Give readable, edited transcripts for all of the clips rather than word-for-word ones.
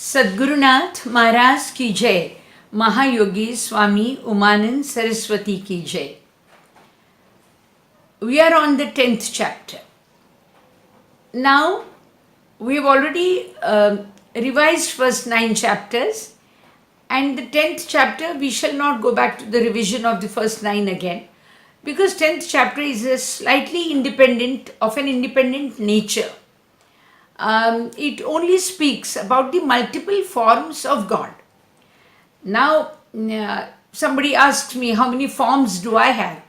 सद्गुरुनाथ महाराज की जय. महायोगी स्वामी उमानंद सरस्वती की जय. We are on the 10th chapter. Now we have already revised first 9 chapters, and the 10th chapter we shall not go back to the revision of the first 9 again, because 10th chapter is a slightly independent, of an independent nature. It only speaks about the multiple forms of God. Now, somebody asks me, how many forms do I have?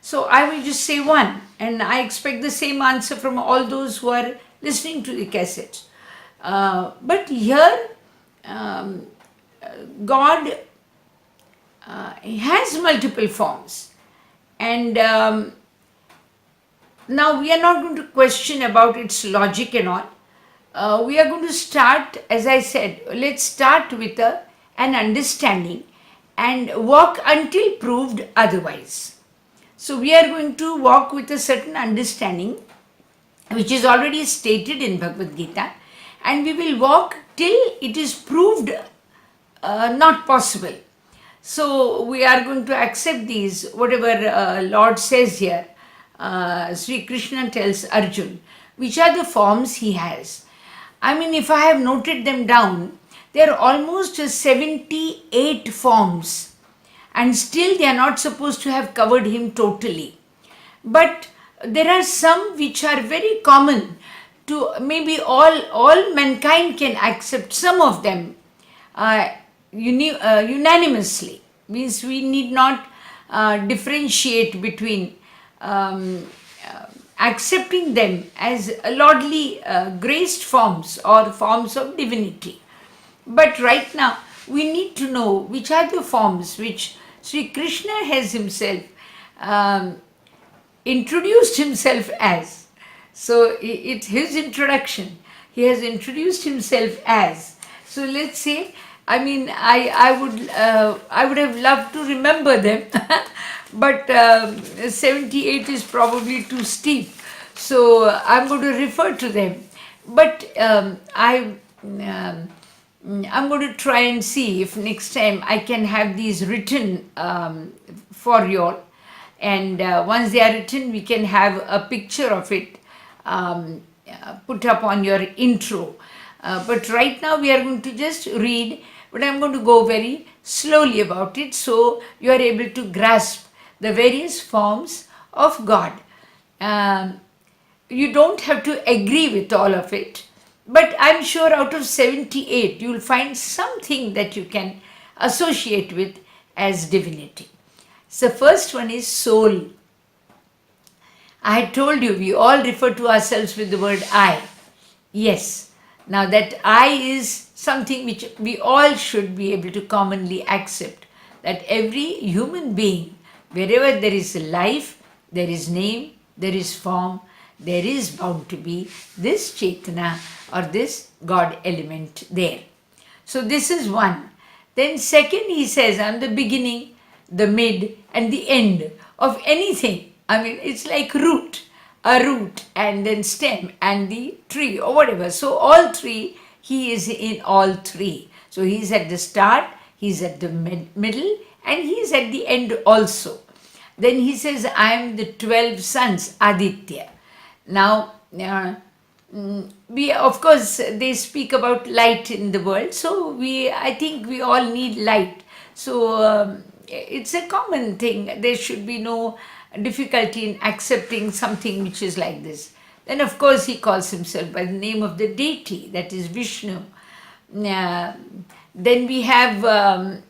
So I will just say one, and I expect the same answer from all those who are listening to the cassette. But here, God has multiple forms, and now we are not going to question about its logic and all. We are going to start, as I said, let's start with an understanding and walk until proved otherwise. So we are going to walk with a certain understanding which is already stated in Bhagavad Gita, and we will walk till it is proved not possible. So we are going to accept these, whatever Lord says here. Sri Krishna tells Arjun, which are the forms he has. I mean, if I have noted them down, there are almost 78 forms, and still they are not supposed to have covered him totally. But there are some which are very common to maybe all mankind can accept some of them unanimously. Means we need not differentiate between accepting them as lordly graced forms or forms of divinity. But right now we need to know which are the forms which Sri Krishna has himself introduced himself as. So it's his introduction. He has introduced himself as. So let's say, I mean, I would have loved to remember them, but 78 is probably too steep. So I'm going to refer to them. But I'm going to try and see if next time I can have these written for you all. And once they are written, we can have a picture of it put up on your intro. But right now we are going to just read, but I'm going to go very slowly about it so you are able to grasp the various forms of God. You don't have to agree with all of it, but I'm sure out of 78 you will find something that you can associate with as divinity. So first one is soul. I had told you we all refer to ourselves with the word I. Yes. Now that I is something which we all should be able to commonly accept, that every human being, wherever there is life, there is name, there is form, there is bound to be this Chaitana or this God element there. So this is one. Then second, he says, I'm the beginning, the mid and the end of anything. I mean, it's like root, a root and then stem and the tree or whatever. So all three, he is in all three. So he is at the start, he is at the middle, and he is at the end also. Then he says, I am the 12 suns, Aditya. Now, we, of course, they speak about light in the world. So I think we all need light. So it's a common thing. There should be no difficulty in accepting something which is like this. Then, of course, he calls himself by the name of the deity, that is Vishnu. Then we have the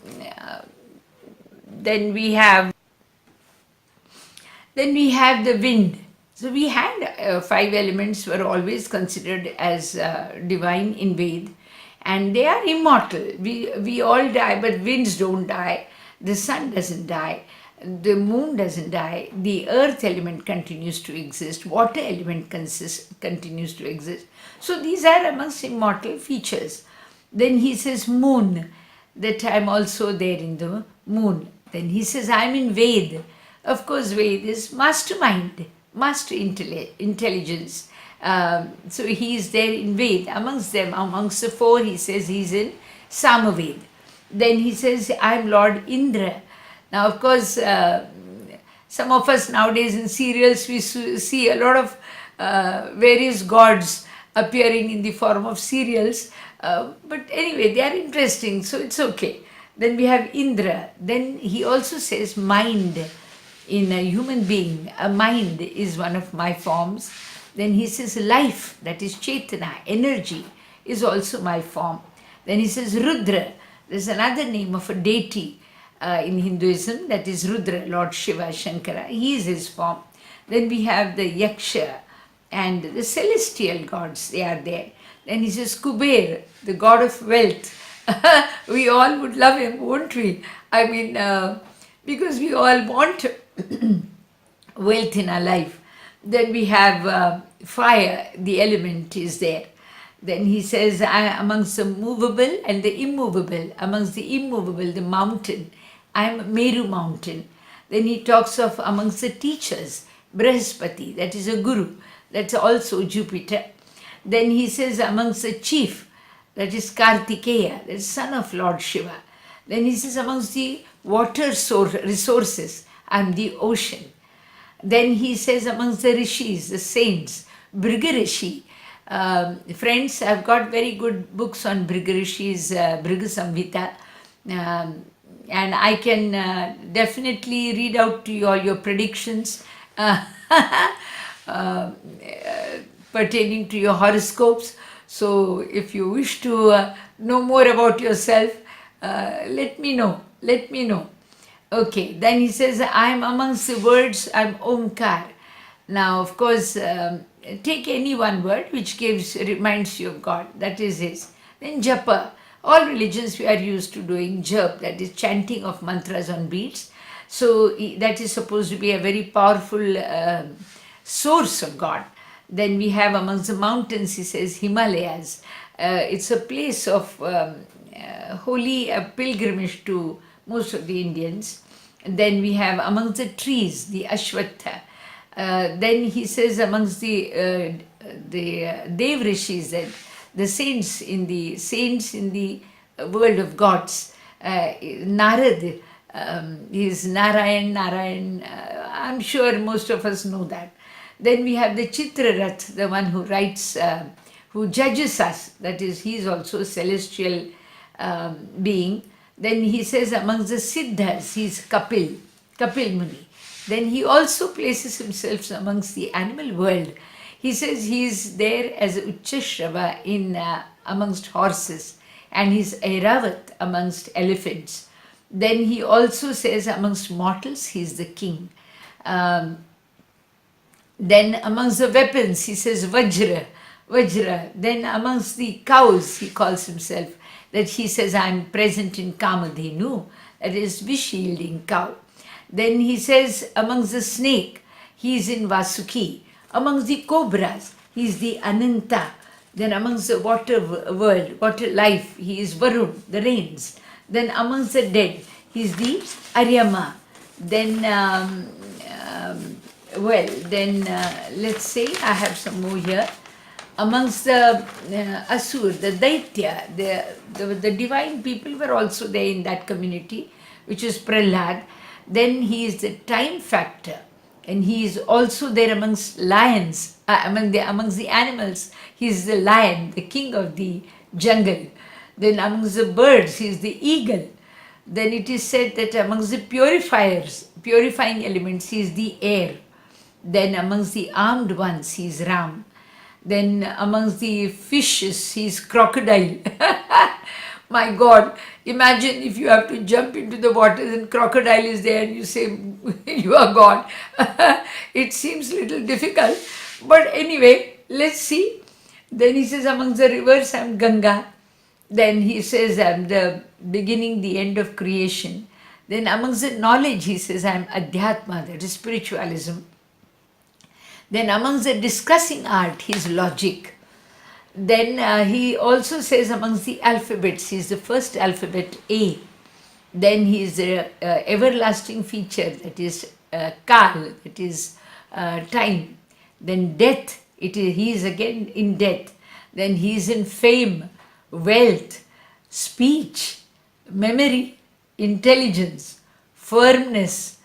wind. So we had 5 elements were always considered as divine in Ved, and they are immortal. We all die, but winds don't die. The sun doesn't die. The moon doesn't die. The earth element continues to exist. Water element continues to exist. So these are amongst immortal features. Then he says moon, that I am also there in the moon. Then he says I am in Ved. Of course, Ved is mastermind, master intelligence. So he is there in Ved. Amongst them, amongst the four, he says he's in Samaved. Then he says, I'm Lord Indra. Now, of course, some of us nowadays in serials, we see a lot of various gods appearing in the form of serials. But anyway, they are interesting, so it's okay. Then we have Indra. Then he also says mind in a human being. A mind is one of my forms. Then he says life, that is Chaitana, energy, is also my form. Then he says Rudra. There's another name of a deity in Hinduism, that is Rudra, Lord Shiva, Shankara. He is his form. Then we have the Yaksha and the celestial gods, they are there. Then he says Kuber, the god of wealth. We all would love him, won't we? I mean, because we all want wealth in our life. Then we have fire, the element is there. Then he says, amongst the movable and the immovable, amongst the immovable, the mountain, I am Meru mountain. Then he talks of amongst the teachers, Brihaspati, that is a guru, that's also Jupiter. Then he says amongst the chief, that is Kartikeya, the son of Lord Shiva. Then he says amongst the water resources, I am the ocean. Then he says amongst the rishis, the saints, Brigarishi. Friends, I've got very good books on Brigarishi's Briga Samhita, and I can definitely read out to you all your predictions pertaining to your horoscopes. So if you wish to know more about yourself, let me know. Let me know. Okay, then he says, I am amongst the words, I am Omkar. Now, of course, take any one word which reminds you of God, that is his. Then Japa. All religions we are used to doing jap, that is chanting of mantras on beads. So that is supposed to be a very powerful source of God. Then we have amongst the mountains, he says, Himalayas. It's a place of holy pilgrimage to most of the Indians. And then we have amongst the trees, the Ashwatha. Then he says amongst the Dev Rishis, that the saints in the world of gods, Narad, is Narayan. I'm sure most of us know that. Then we have the Chitrarath, the one who writes, who judges us. That is, he is also a celestial being. Then he says amongst the Siddhas, he is Kapil Muni. Then he also places himself amongst the animal world. He says he is there as Uchchashrava in amongst horses, and he is Airavat amongst elephants. Then he also says amongst mortals he is the king. Then amongst the weapons he says Vajra. Then amongst the cows he calls himself, that he says I am present in Kamadhenu, that is wish-yielding cow. Then he says amongst the snake he is in Vasuki. Amongst the cobras he is the Ananta. Then amongst the water world, water life, he is Varun, the rains. Then amongst the dead he is the Aryama. Then let's say I have some more here. Amongst the Asur, the Daitya, the divine people were also there in that community, which is Prahlad. Then he is the time factor, and he is also there amongst lions, amongst the animals. He is the lion, the king of the jungle. Then amongst the birds, he is the eagle. Then it is said that amongst the purifying elements, he is the air. Then amongst the armed ones, he is Ram. Then amongst the fishes, he is crocodile. My God, imagine if you have to jump into the waters and crocodile is there and you say, you are God. It seems a little difficult. But anyway, let's see. Then he says, amongst the rivers, I am Ganga. Then he says, I am the beginning, the end of creation. Then amongst the knowledge, he says, I am Adhyatma, that is spiritualism. Then amongst the discussing art, he is logic. Then he also says amongst the alphabets, he is the first alphabet, A. Then he is the everlasting feature, that is Kal, that is time. Then death, He is again in death. Then he is in fame, wealth, speech, memory, intelligence, firmness,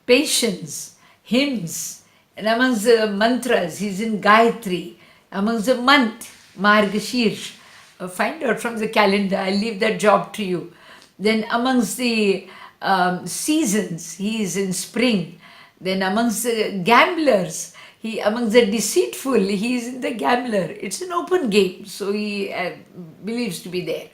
patience, hymns, and amongst the mantras, he is in Gayatri, amongst the month, Margashirsh. Find out from the calendar, I'll leave that job to you. Then amongst the seasons, he is in spring. Then amongst the gamblers, amongst the deceitful, he is in the gambler. It's an open game, so he believes to be there.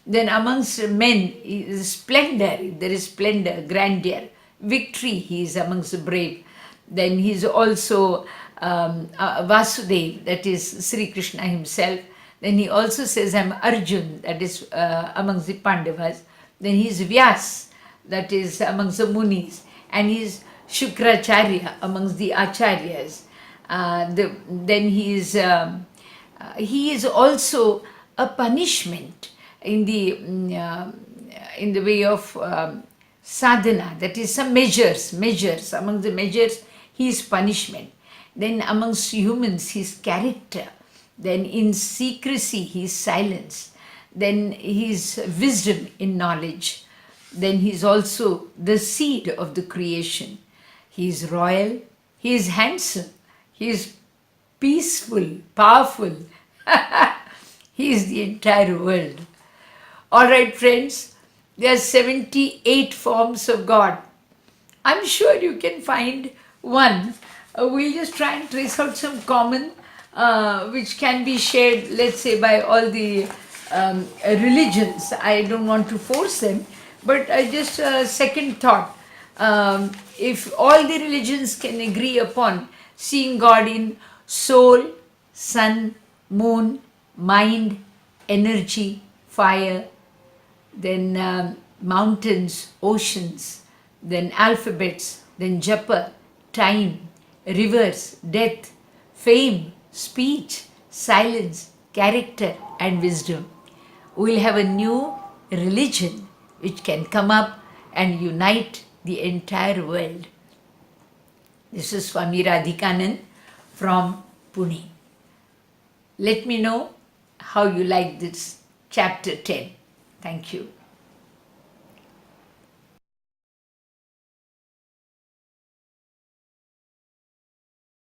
Then amongst men, he is splendor. There is splendor, grandeur, victory. He is amongst the brave. Then he is also Vasudev, that is Sri Krishna himself. Then he also says, I'm Arjun, that is amongst the Pandavas. Then he is Vyas, that is amongst the Munis. And he is Shukracharya, amongst the Acharyas. Then he is also a punishment in the way of sadhana, that is some measures. Among the measures, he is punishment. Then amongst humans, he is character. Then in secrecy, he is silence. Then he is wisdom in knowledge. Then he is also the seed of the creation. He is royal. He is handsome. He is peaceful, powerful. He is the entire world. All right, friends, there are 78 forms of God. I'm sure you can find one. We'll just try and trace out some common which can be shared, let's say, by all the religions. I don't want to force them, but just a second thought. If all the religions can agree upon seeing God in soul, sun, moon, mind, energy, fire, then mountains, oceans, then alphabets, then japa, time, rivers, death, fame, speech, silence, character, and wisdom, we'll have a new religion which can come up and unite the entire world. This is Swami Radhikanand from Pune. Let me know how you like this chapter 10. Thank you.